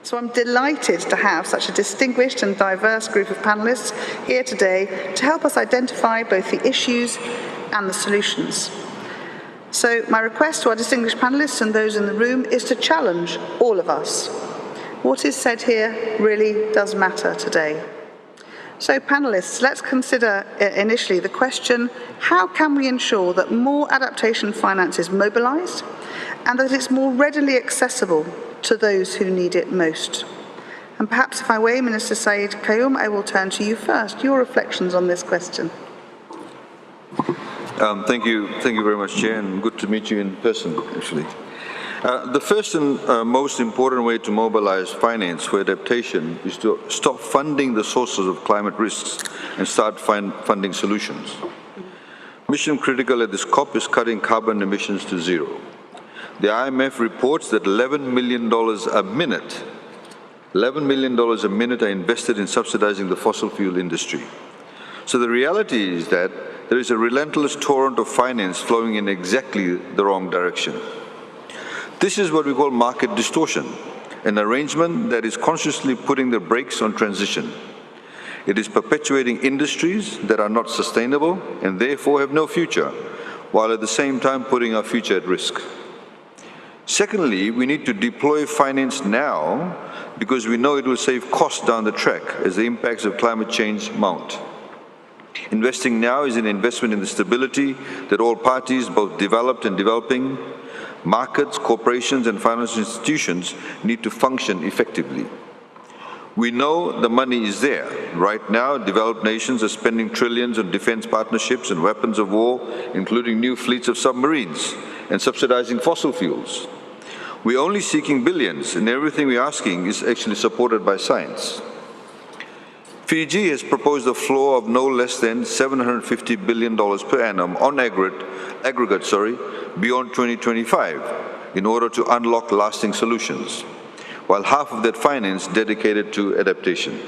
So I'm delighted to have such a distinguished and diverse group of panellists here today to help us identify both the issues and the solutions. So my request to our distinguished panellists and those in the room is to challenge all of us. What is said here really does matter today. So panellists, let's consider initially the question, how can we ensure that more adaptation finance is mobilised and that it's more readily accessible to those who need it most? And perhaps if I may, Minister Said Qayoum, I will turn to you first. Your reflections on this question. Thank you very much, Chair, and good to meet you in person, actually. The first and most important way to mobilise finance for adaptation is to stop funding the sources of climate risks and start funding solutions. Mission critical at this COP is cutting carbon emissions to zero. The IMF reports that $11 million a minute are invested in subsidizing the fossil fuel industry. So the reality is that there is a relentless torrent of finance flowing in exactly the wrong direction. This is what we call market distortion, an arrangement that is consciously putting the brakes on transition. It is perpetuating industries that are not sustainable and therefore have no future, while at the same time putting our future at risk. Secondly, we need to deploy finance now because we know it will save costs down the track as the impacts of climate change mount. Investing now is an investment in the stability that all parties, both developed and developing, markets, corporations, and financial institutions need to function effectively. We know the money is there. Right now, developed nations are spending trillions on defense partnerships and weapons of war, including new fleets of submarines, and subsidizing fossil fuels. We're only seeking billions, and everything we're asking is actually supported by science. Fiji has proposed a floor of no less than $750 billion per annum on aggregate, beyond 2025 in order to unlock lasting solutions, while half of that finance dedicated to adaptation.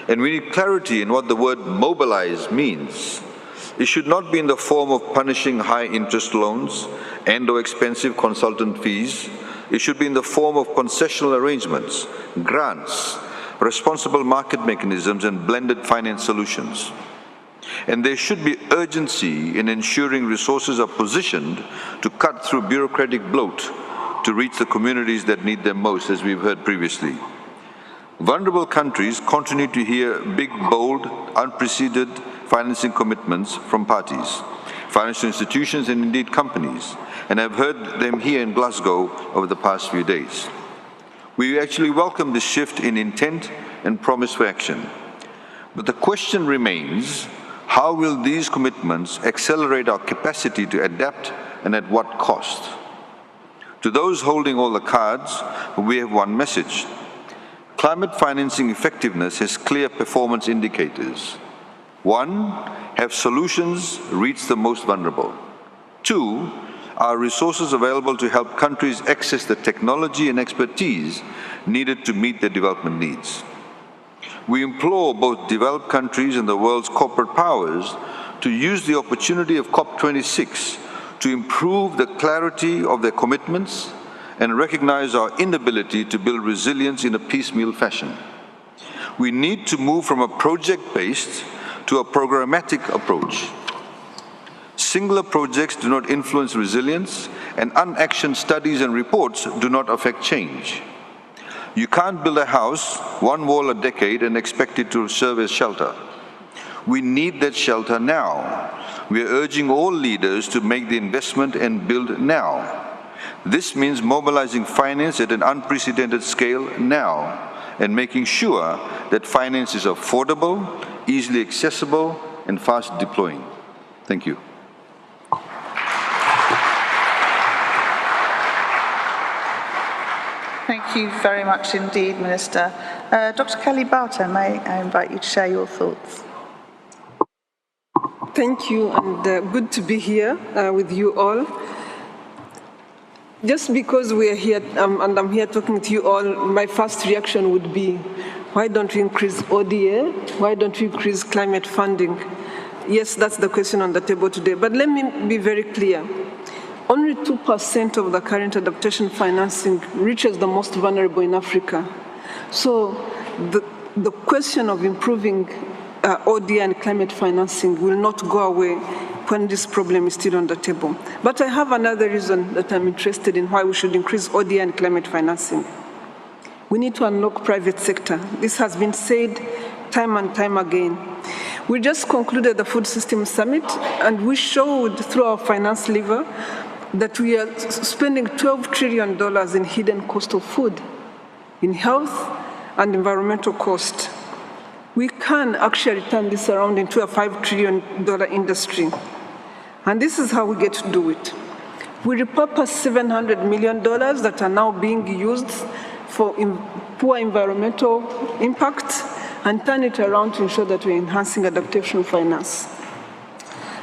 And we need clarity in what the word mobilize means. It should not be in the form of punishing high-interest loans and/or expensive consultant fees. It should be in the form of concessional arrangements, grants, responsible market mechanisms, and blended finance solutions. And there should be urgency in ensuring resources are positioned to cut through bureaucratic bloat to reach the communities that need them most, as we've heard previously. Vulnerable countries continue to hear big, bold, unprecedented financing commitments from parties, financial institutions, and indeed companies, and I've heard them here in Glasgow over the past few days. We actually welcome this shift in intent and promise for action. But the question remains, how will these commitments accelerate our capacity to adapt and at what cost? To those holding all the cards, we have one message. Climate financing effectiveness has clear performance indicators. 1, have solutions reach the most vulnerable. 2, are resources available to help countries access the technology and expertise needed to meet their development needs. We implore both developed countries and the world's corporate powers to use the opportunity of COP26 to improve the clarity of their commitments and recognize our inability to build resilience in a piecemeal fashion. We need to move from a project-based to a programmatic approach. Singular projects do not influence resilience, and unactioned studies and reports do not affect change. You can't build a house, one wall a decade, and expect it to serve as shelter. We need that shelter now. We are urging all leaders to make the investment and build now. This means mobilizing finance at an unprecedented scale now, and making sure that finance is affordable, easily accessible, and fast deploying. Thank you. Thank you very much indeed, Minister. Dr. Kalibata, may I invite you to share your thoughts? Thank you, and good to be here with you all. Just because we are here and I'm here talking to you all, my first reaction would be, why don't we increase ODA? Why don't we increase climate funding? Yes, that's the question on the table today. But let me be very clear. only 2% of the current adaptation financing reaches the most vulnerable in Africa. So the question of improving ODA and climate financing will not go away when this problem is still on the table. But I have another reason that I'm interested in why we should increase ODA and climate financing. We need to unlock private sector. This has been said time and time again. We just concluded the Food System Summit, and we showed through our finance lever that we are spending $12 trillion in hidden cost of food, in health and environmental cost. We can actually turn this around into a $5 trillion industry. And this is how we get to do it. We repurpose $700 million that are now being used for poor environmental impact and turn it around to ensure that we're enhancing adaptation finance.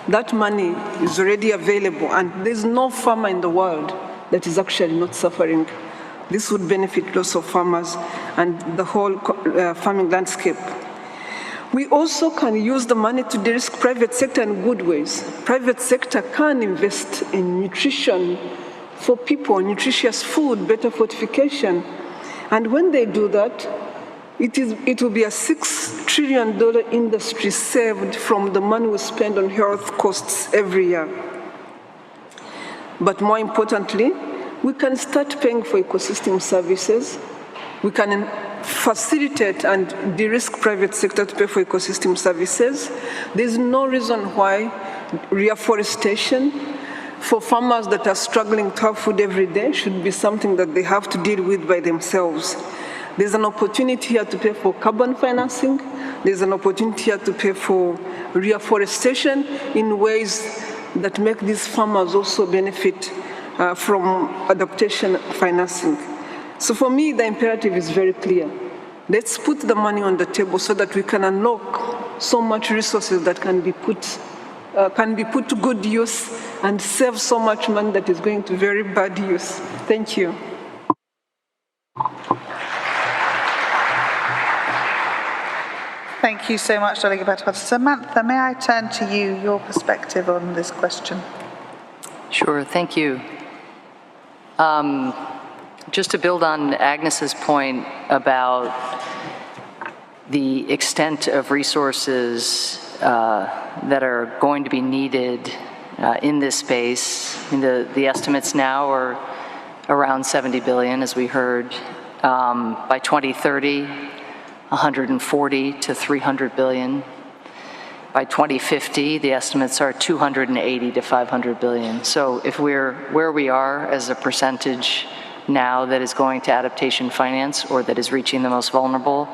That money is already available, and there's no farmer in the world that is actually not suffering. This would benefit lots of farmers and the whole farming landscape. We also can use the money to de-risk private sector in good ways. Private sector can invest in nutrition for people, nutritious food, better fortification. And when they do that, it will be a $6 trillion industry saved from the money we spend on health costs every year. But more importantly, we can start paying for ecosystem services. We can facilitate and de-risk private sector to pay for ecosystem services. There's no reason why reforestation for farmers that are struggling to have food every day should be something that they have to deal with by themselves. There's an opportunity here to pay for carbon financing. There's an opportunity here to pay for reforestation in ways that make these farmers also benefit from adaptation financing. So for me, the imperative is very clear. Let's put the money on the table so that we can unlock so much resources that can be put to good use and save so much money that is going to very bad use. Thank you. Thank you so much, Delegate Batapata. Samantha, may I turn to you, your perspective on this question? Sure, thank you. Just to build on Agnes's point about the extent of resources that are going to be needed in this space, the estimates now are around 70 billion, as we heard. By 2030, 140 to 300 billion. By 2050, the estimates are 280 to 500 billion. So if we're where we are as a percentage now that is going to adaptation finance or that is reaching the most vulnerable,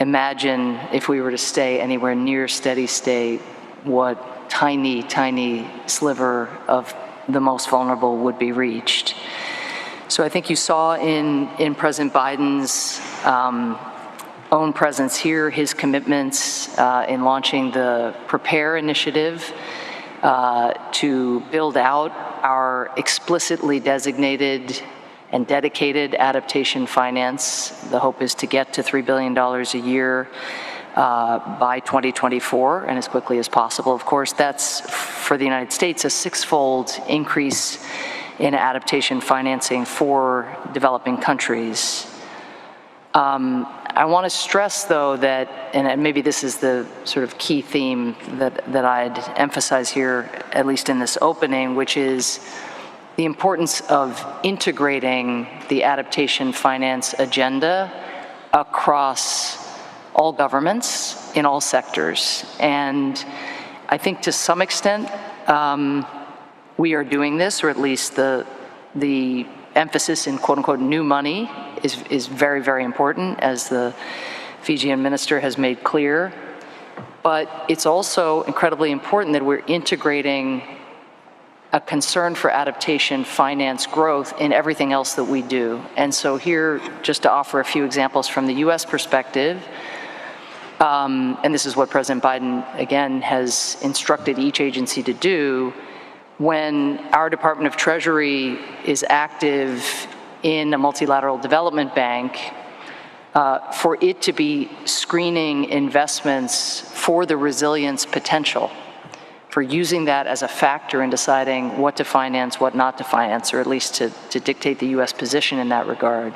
imagine if we were to stay anywhere near steady state, what tiny, tiny sliver of the most vulnerable would be reached. So I think you saw in President Biden's own presence here, his commitments in launching the Prepare initiative to build out our explicitly designated and dedicated adaptation finance. The hope is to get to $3 billion a year by 2024 and as quickly as possible. Of course, that's for the United States a six-fold increase in adaptation financing for developing countries. I want to stress, though, that, and maybe this is the sort of key theme that I'd emphasize here, at least in this opening, which is the importance of integrating the adaptation finance agenda across all governments in all sectors. And I think to some extent, we are doing this, or at least the emphasis in quote-unquote new money is very, very important, as the Fijian minister has made clear. But it's also incredibly important that we're integrating a concern for adaptation finance growth in everything else that we do. And so here, just to offer a few examples from the US perspective, and this is what President Biden, again, has instructed each agency to do, when our Department of Treasury is active in a multilateral development bank, for it to be screening investments for the resilience potential, for using that as a factor in deciding what to finance, what not to finance, or at least to dictate the U.S. position in that regard.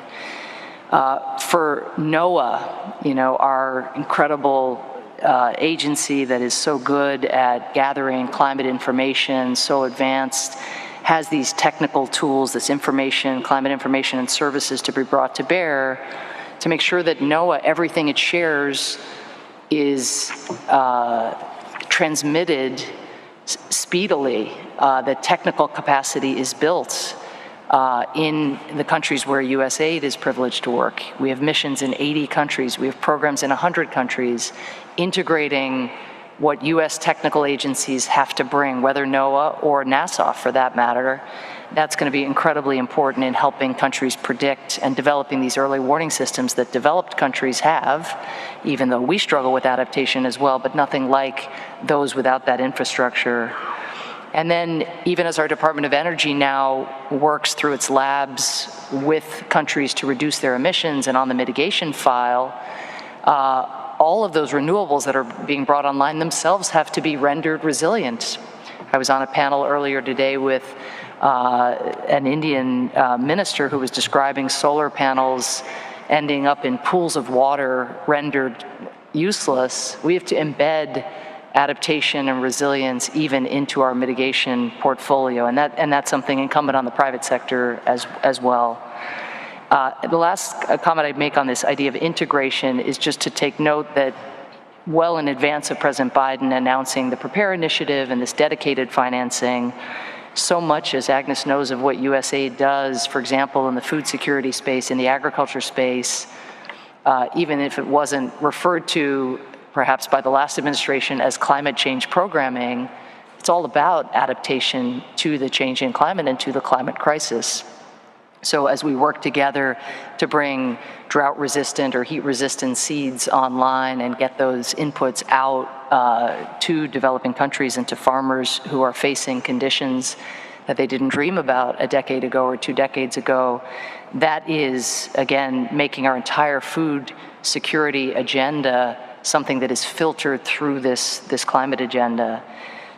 For NOAA, you know, our incredible agency that is so good at gathering climate information, so advanced, has these technical tools, this information, climate information and services to be brought to bear to make sure that NOAA, everything it shares is transmitted speedily, that technical capacity is built in the countries where USAID is privileged to work. We have missions in 80 countries. We have programs in 100 countries integrating what U.S. technical agencies have to bring, whether NOAA or NASA for that matter. That's going to be incredibly important in helping countries predict and developing these early warning systems that developed countries have, even though we struggle with adaptation as well, but nothing like those without that infrastructure. And then even as our Department of Energy now works through its labs with countries to reduce their emissions and on the mitigation file, all of those renewables that are being brought online themselves have to be rendered resilient. I was on a panel earlier today with an Indian minister who was describing solar panels ending up in pools of water rendered useless. We have to embed adaptation and resilience even into our mitigation portfolio, and that's something incumbent on the private sector as well. The last comment I'd make on this idea of integration is just to take note that well in advance of President Biden announcing the Prepare Initiative and this dedicated financing, so much, as Agnes knows, of what USAID does, for example, in the food security space, in the agriculture space, even if it wasn't referred to perhaps by the last administration as climate change programming, it's all about adaptation to the changing climate and to the climate crisis. So as we work together to bring drought-resistant or heat-resistant seeds online and get those inputs out to developing countries and to farmers who are facing conditions that they didn't dream about a decade ago or 2 decades ago, that is, again, making our entire food security agenda something that is filtered through this climate agenda.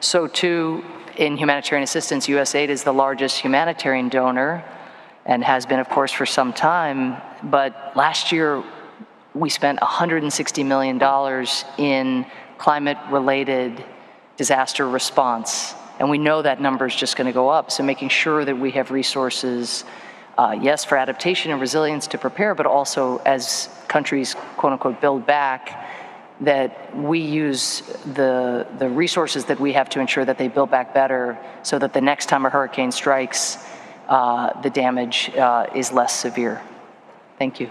So too, in humanitarian assistance, USAID is the largest humanitarian donor and has been, of course, for some time. But last year, we spent $160 million in climate-related disaster response. And we know that number is just going to go up. So making sure that we have resources, yes, for adaptation and resilience to prepare, but also as countries, quote unquote, build back, that we use the resources that we have to ensure that they build back better so that the next time a hurricane strikes, the damage is less severe. Thank you.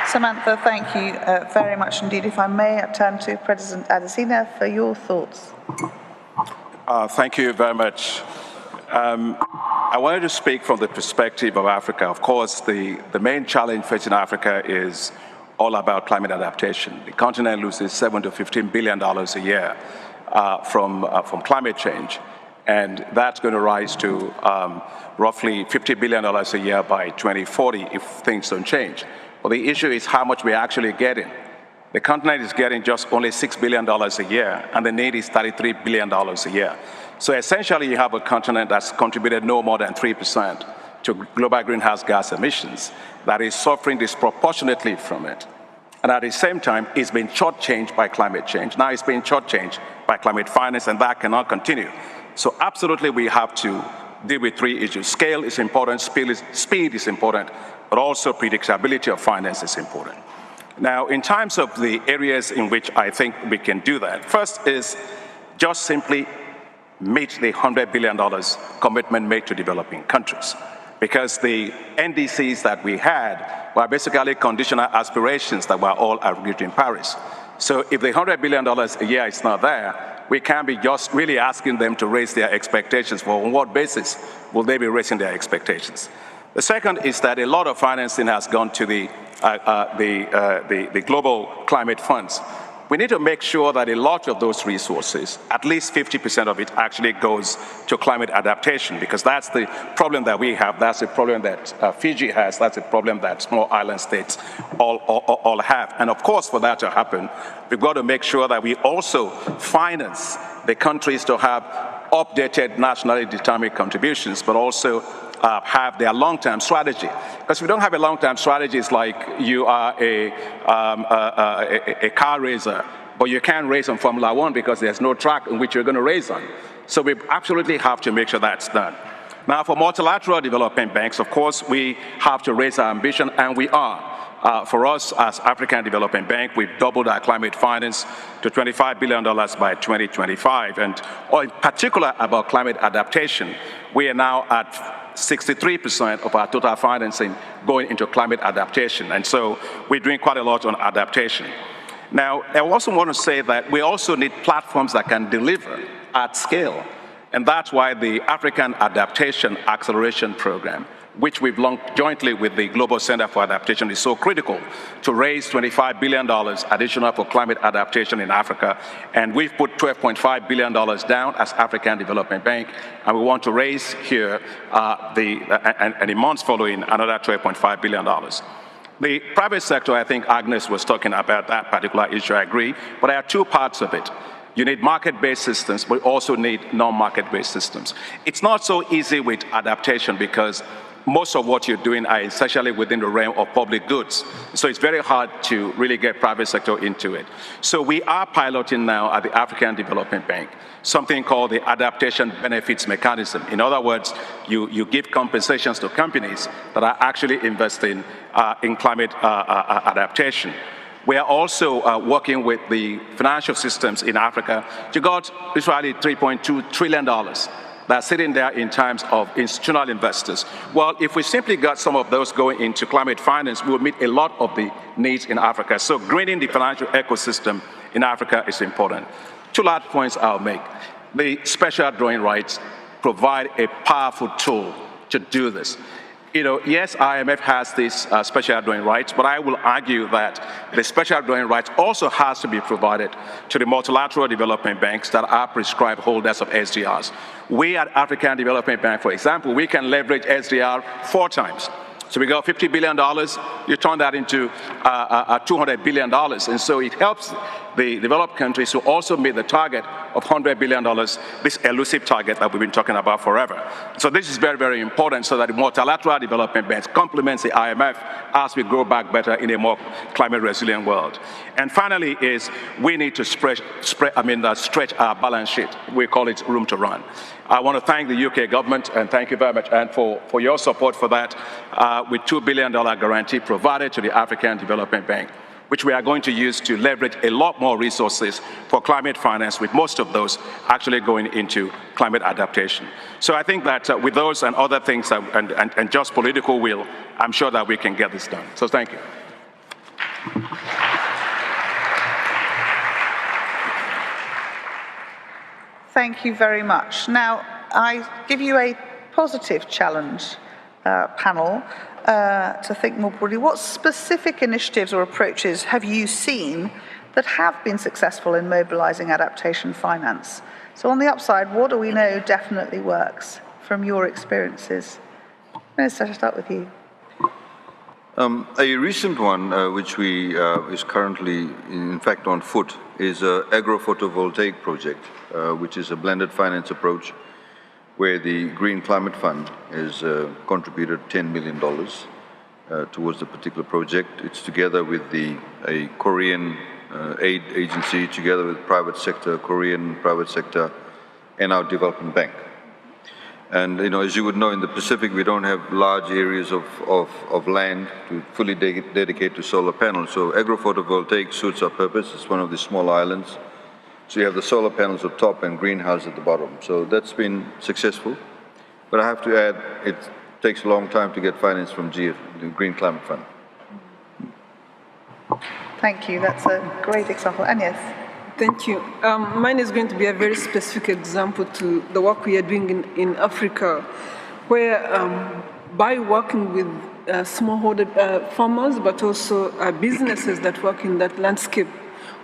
Samantha, thank you very much indeed. If I may, I turn to President Adesina for your thoughts. Thank you very much. I wanted to speak from the perspective of Africa. Of course, the main challenge facing Africa is all about climate adaptation. The continent loses $7 to $15 billion a year from climate change, and that's going to rise to roughly $50 billion a year by 2040 if things don't change. But the issue is how much we're actually getting. The continent is getting just only $6 billion a year, and the need is $33 billion a year. So essentially, you have a continent that's contributed no more than 3% to global greenhouse gas emissions that is suffering disproportionately from it. And at the same time, it's been shortchanged by climate change. Now it's being shortchanged by climate finance, and that cannot continue. So absolutely, we have to deal with 3 issues. Scale is important, speed is important, but also predictability of finance is important. Now, in terms of the areas in which I think we can do that, first is just simply meet the $100 billion commitment made to developing countries. Because the NDCs that we had were basically conditional aspirations that were all agreed in Paris. So if the $100 billion a year is not there, we can't be just really asking them to raise their expectations. Well, on what basis will they be raising their expectations? The second is that a lot of financing has gone to the global climate funds. we need to make sure that a lot of those resources, at least 50% of it, actually goes to climate adaptation, because that's the problem that we have, that's the problem that Fiji has, that's the problem that small island states all have. And of course, for that to happen, we've got to make sure that we also finance the countries to have updated nationally determined contributions, but also have their long-term strategy. Because if we don't have a long-term strategy, it's like you are a car racer, but you can't race on Formula One because there's no track in which you're going to race on. So we absolutely have to make sure that's done. Now, for multilateral development banks, of course, we have to raise our ambition, and we are. For us, as African Development Bank, we've doubled our climate finance to $25 billion by 2025. And in particular about climate adaptation, we are now at 63% of our total financing going into climate adaptation. And so we're doing quite a lot on adaptation. Now, I also want to say that we also need platforms that can deliver at scale. And that's why the African Adaptation Acceleration Program, which we've launched jointly with the Global Center for Adaptation, is so critical to raise $25 billion additional for climate adaptation in Africa. And we've put $12.5 billion down as African Development Bank, and we want to raise here, and in months following, another $12.5 billion. The private sector, I think Agnes was talking about that particular issue, I agree, but there are two parts of it. You need market-based systems, but you also need non-market-based systems. It's not so easy with adaptation because most of what you're doing are essentially within the realm of public goods. So it's very hard to really get private sector into it. So we are piloting now at the African Development Bank something called the Adaptation Benefits Mechanism. In other words, you give compensations to companies that are actually investing in climate adaptation. We are also working with the financial systems in Africa to get literally $3.2 trillion that's sitting there in terms of institutional investors. Well, if we simply got some of those going into climate finance, we will meet a lot of the needs in Africa. So greening the financial ecosystem in Africa is important. Two last points I'll make. The special drawing rights provide a powerful tool to do this. You know, yes, IMF has these special drawing rights, but I will argue that the special drawing rights also has to be provided to the multilateral development banks that are prescribed holders of SDRs. We at African Development Bank, for example, we can leverage SDR 4 times. So we got $50 billion, you turn that into $200 billion. And so it helps the developed countries to also meet the target of $100 billion, this elusive target that we've been talking about forever. So this is very, very important so that the multilateral development banks complements the IMF as we grow back better in a more climate resilient world. And finally is we need to stretch our balance sheet. We call it room to run. I want to thank the UK government, and thank you very much, and for your support for that, with $2 billion guarantee provided to the African Development Bank, which we are going to use to leverage a lot more resources for climate finance, with most of those actually going into climate adaptation. So I think that with those and other things and just political will, I'm sure that we can get this done. So thank you. Thank you very much. Now, I give you a positive challenge, panel, to think more broadly. What specific initiatives or approaches have you seen that have been successful in mobilizing adaptation finance? So on the upside, what do we know definitely works from your experiences? Minister, I'll start with you. A recent one, which is currently, in fact, on foot, is an agro-photovoltaic project, which is a blended finance approach, where the Green Climate Fund has contributed $10 million towards the particular project. It's together with a Korean aid agency, together with private sector, Korean private sector, and our development bank. And as you would know, in the Pacific, we don't have large areas of land to fully dedicate to solar panels. So agro-photovoltaic suits our purpose. It's one of the small islands. So you have the solar panels up top and greenhouse at the bottom. So that's been successful. But I have to add, it takes a long time to get finance from the Green Climate Fund. Thank you. That's a great example. Agnes. Thank you. Mine is going to be a very specific example to the work we are doing in Africa, where by working with smallholder farmers, but also businesses that work in that landscape,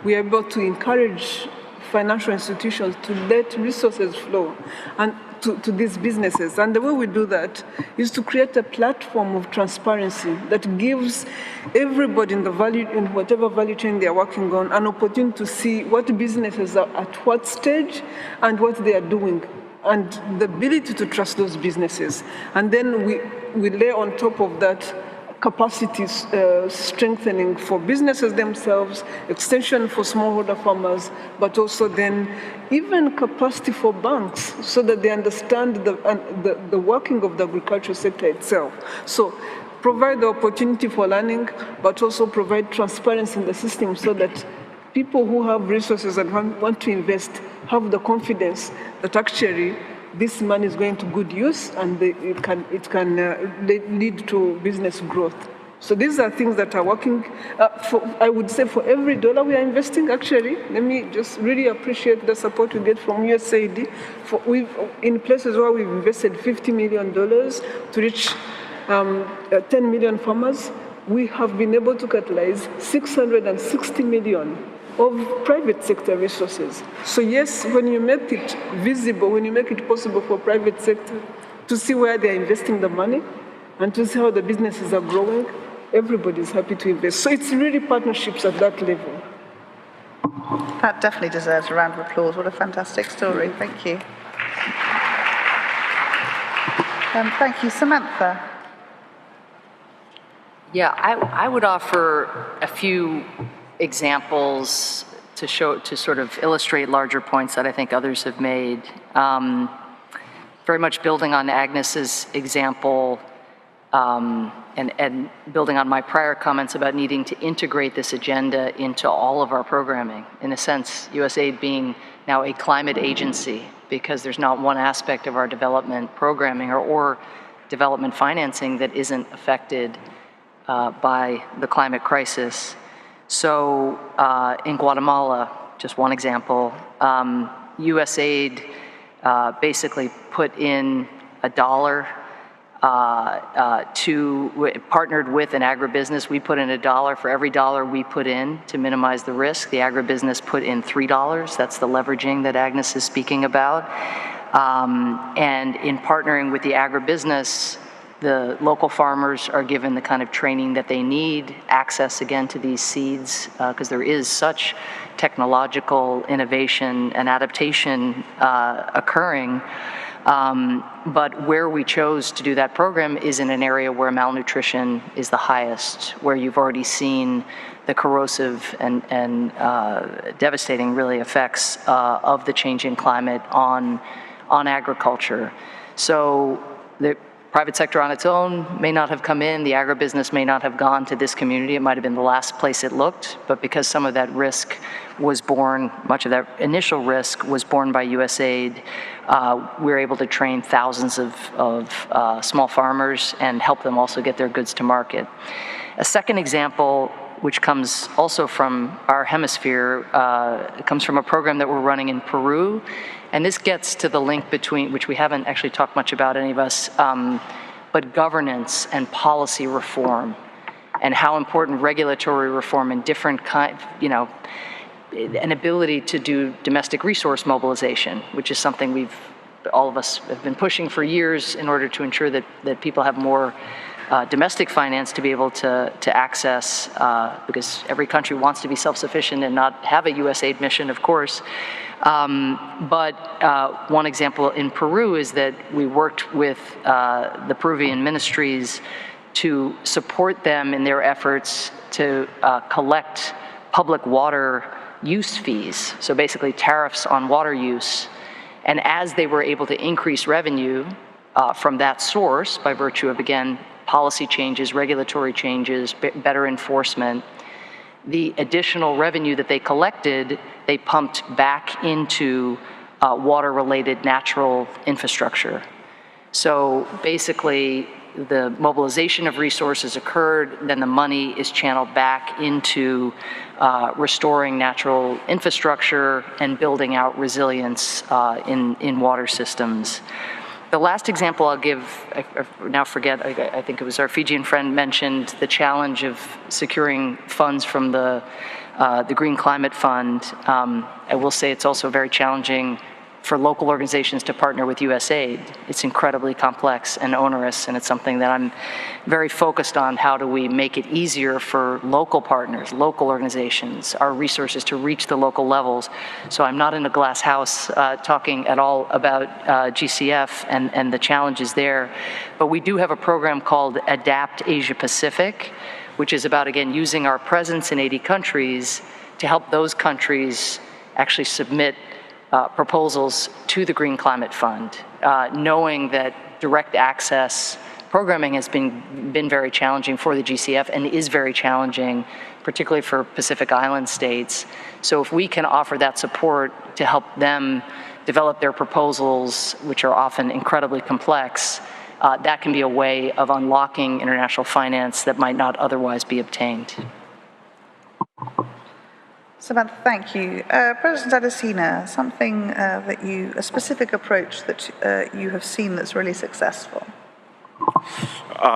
we are able to encourage financial institutions to let resources flow and to these businesses. And the way we do that is to create a platform of transparency that gives everybody in whatever value chain they are working on an opportunity to see what businesses are at what stage and what they are doing, and the ability to trust those businesses. And then we lay on top of that capacity strengthening for businesses themselves, extension for smallholder farmers, but also then even capacity for banks so that they understand the working of the agricultural sector itself. So provide the opportunity for learning, but also provide transparency in the system so that people who have resources and want to invest have the confidence that actually this money is going to good use and it can lead to business growth. So these are things that are working. I would say for every dollar we are investing, actually, let me just really appreciate the support we get from USAID. In places where we've invested $50 million to reach 10 million farmers, we have been able to catalyze 660 million of private sector resources. So yes, when you make it visible, when you make it possible for private sector to see where they're investing the money and to see how the businesses are growing, everybody's happy to invest. So it's really partnerships at that level. That definitely deserves a round of applause. What a fantastic story. Thank you. Thank you. Samantha. Yeah, I would offer a few examples to sort of illustrate larger points that I think others have made. Very much building on Agnes's example and building on my prior comments about needing to integrate this agenda into all of our programming. In a sense, USAID being now a climate agency, because there's not one aspect of our development programming or development financing that isn't affected by the climate crisis. So in Guatemala, just one example, USAID basically put in $1 partnered with an agribusiness. We put in $1 for every $1 we put in to minimize the risk. The agribusiness put in $3. That's the leveraging that Agnes is speaking about. And in partnering with the agribusiness, the local farmers are given the kind of training that they need, access again to these seeds, because there is such technological innovation and adaptation occurring. But where we chose to do that program is in an area where malnutrition is the highest, where you've already seen the corrosive and devastating, really, effects of the changing climate on agriculture. So the private sector on its own may not have come in, the agribusiness may not have gone to this community, it might have been the last place it looked, but because some of that risk was borne, much of that initial risk was borne by USAID, we were able to train thousands of small farmers and help them also get their goods to market. A second example, which comes also from our hemisphere, comes from a program that we're running in Peru. And this gets to the link between, which we haven't actually talked much about, any of us, but governance and policy reform, and how important regulatory reform and different kind, an ability to do domestic resource mobilization, which is something all of us have been pushing for years in order to ensure that people have more domestic finance to be able to access, because every country wants to be self-sufficient and not have a USAID mission, of course. But one example in Peru is that we worked with the Peruvian ministries to support them in their efforts to collect public water use fees, so basically tariffs on water use. And as they were able to increase revenue from that source by virtue of, again, policy changes, regulatory changes, better enforcement, the additional revenue that they collected, they pumped back into water-related natural infrastructure. So basically, the mobilization of resources occurred, then the money is channeled back into restoring natural infrastructure and building out resilience in water systems. The last example I'll give, I now forget, I think it was our Fijian friend mentioned the challenge of securing funds from the the Green Climate Fund. I will say it's also very challenging for local organizations to partner with USAID. It's incredibly complex and onerous, and it's something that I'm very focused on. How do we make it easier for local partners, local organizations, our resources to reach the local levels? So I'm not in a glass house talking at all about GCF and the challenges there, but we do have a program called Adapt Asia Pacific, which is about, again, using our presence in 80 countries to help those countries actually submit proposals to the Green Climate Fund, knowing that direct access programming has been very challenging for the GCF and is very challenging, particularly for Pacific Island states. So if we can offer that support to help them develop their proposals, which are often incredibly complex, that can be a way of unlocking international finance that might not otherwise be obtained. Samantha, thank you. President Adesina, something a specific approach that you have seen that's really successful.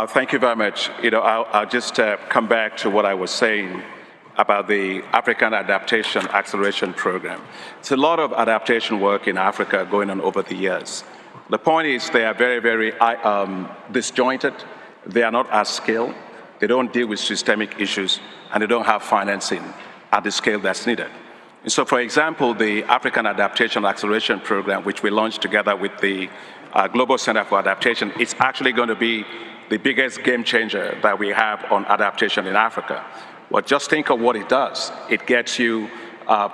Thank you very much. I'll just come back to what I was saying about the African Adaptation Acceleration Program. It's a lot of adaptation work in Africa going on over the years. The point is they are very, very disjointed. They are not at scale. They don't deal with systemic issues, and they don't have financing at the scale that's needed. And so, for example, the African Adaptation Acceleration Program, which we launched together with the Global Center for Adaptation, it's actually going to be the biggest game changer that we have on adaptation in Africa. Well, just think of what it does. It gets you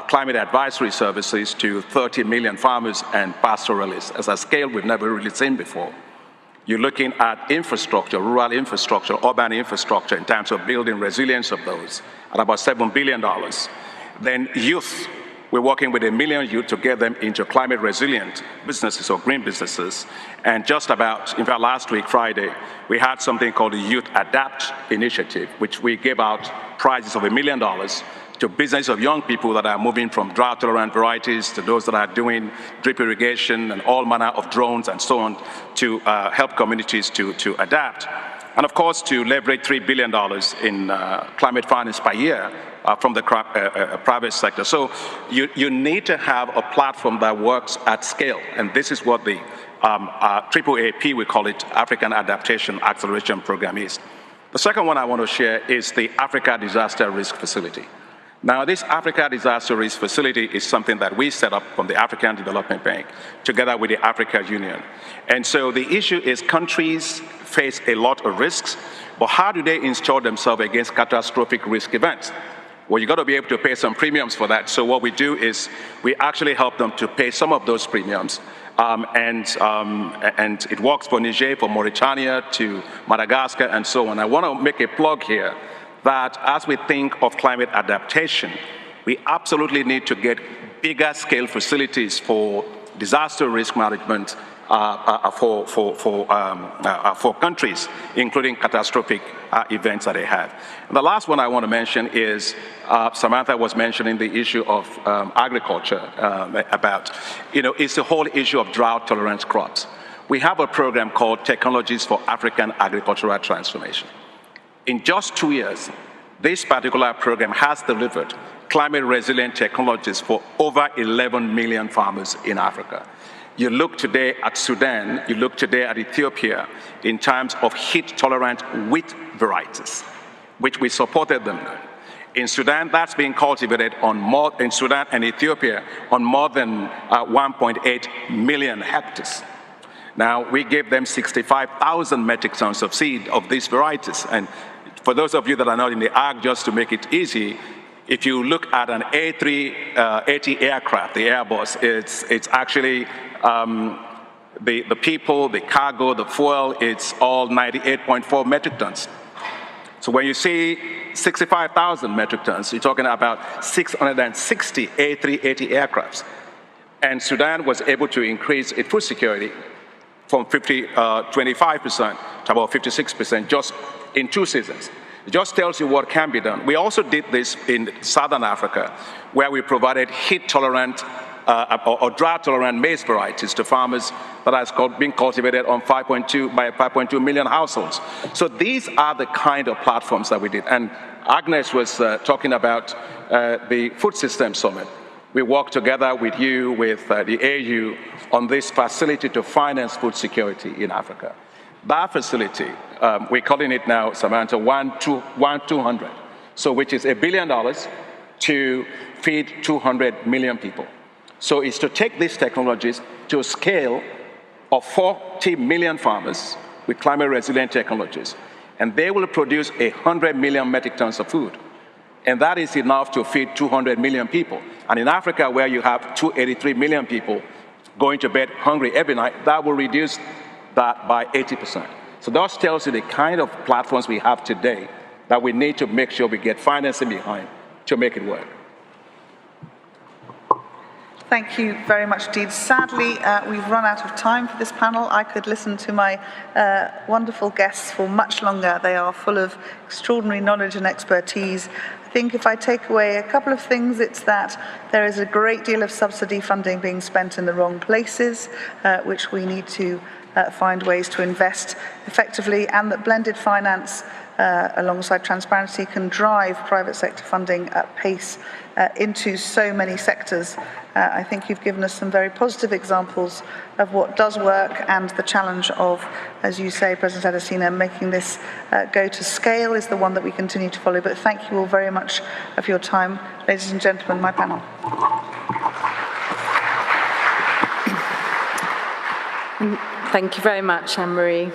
climate advisory services to 30 million farmers and pastoralists at a scale we've never really seen before. You're looking at infrastructure, rural infrastructure, urban infrastructure in terms of building resilience of those at about $7 billion. Then youth, we're working with 1 million youth to get them into climate resilient businesses or green businesses. And just about, in fact, last week, Friday, we had something called the Youth Adapt Initiative, which we gave out prizes of $1 million to business of young people that are moving from drought-tolerant varieties to those that are doing drip irrigation and all manner of drones and so on to help communities to adapt. And of course, to leverage $3 billion in climate finance per year from the private sector. So you need to have a platform that works at scale. And this is what the AAAP, we call it, African Adaptation Acceleration Program is. The second one I want to share is the Africa Disaster Risk Facility. Now, this Africa Disaster Risk Facility is something that we set up from the African Development Bank together with the Africa Union. And so the issue is countries face a lot of risks, but how do they insure themselves against catastrophic risk events? Well, you got to be able to pay some premiums for that. So what we do is we actually help them to pay some of those premiums. And it works for Niger, for Mauritania, to Madagascar, and so on. I want to make a plug here that as we think of climate adaptation, we absolutely need to get bigger scale facilities for disaster risk management for countries, including catastrophic events that they have. And the last one I want to mention is, Samantha was mentioning the issue of agriculture it's the whole issue of drought-tolerant crops. We have a program called Technologies for African Agricultural Transformation. In just 2 years, this particular program has delivered climate-resilient technologies for over 11 million farmers in Africa. You look today at Sudan, you look today at Ethiopia in terms of heat-tolerant wheat varieties, which we supported them. In Sudan, that's being cultivated in Sudan and Ethiopia on more than 1.8 million hectares. Now, we gave them 65,000 metric tons of seed of these varieties. And for those of you that are not in the ag, just to make it easy, if you look at an A380 aircraft, the Airbus, it's actually the people, the cargo, the fuel, it's all 98.4 metric tons. So when you see 65,000 metric tons, you're talking about 660 A380 aircrafts. And Sudan was able to increase its food security from 25% to about 56% just in 2 seasons. It just tells you what can be done. We also did this in Southern Africa, where we provided heat-tolerant or drought-tolerant maize varieties to farmers that are being cultivated on 5.2 million households. So these are the kind of platforms that we did. And Agnes was talking about the Food Systems Summit. We worked together with you, with the AU, on this facility to finance food security in Africa. That facility, we're calling it now, Samantha, 1-200, so which is $1 billion to feed 200 million people. So it's to take these technologies to a scale of 40 million farmers with climate-resilient technologies, and they will produce 100 million metric tons of food. And that is enough to feed 200 million people. And in Africa, where you have 283 million people going to bed hungry every night, that will reduce that by 80%. So that tells you the kind of platforms we have today that we need to make sure we get financing behind to make it work. Thank you very much indeed. Sadly, we've run out of time for this panel. I could listen to my wonderful guests for much longer. They are full of extraordinary knowledge and expertise. I think if I take away a couple of things, it's that there is a great deal of subsidy funding being spent in the wrong places, which we need to find ways to invest effectively, and that blended finance alongside transparency can drive private sector funding at pace into so many sectors. I think you've given us some very positive examples of what does work, and the challenge of, as you say, President Adesina, making this go to scale is the one that we continue to follow. But thank you all very much for your time. Ladies and gentlemen, my panel. Thank you very much, Anne-Marie.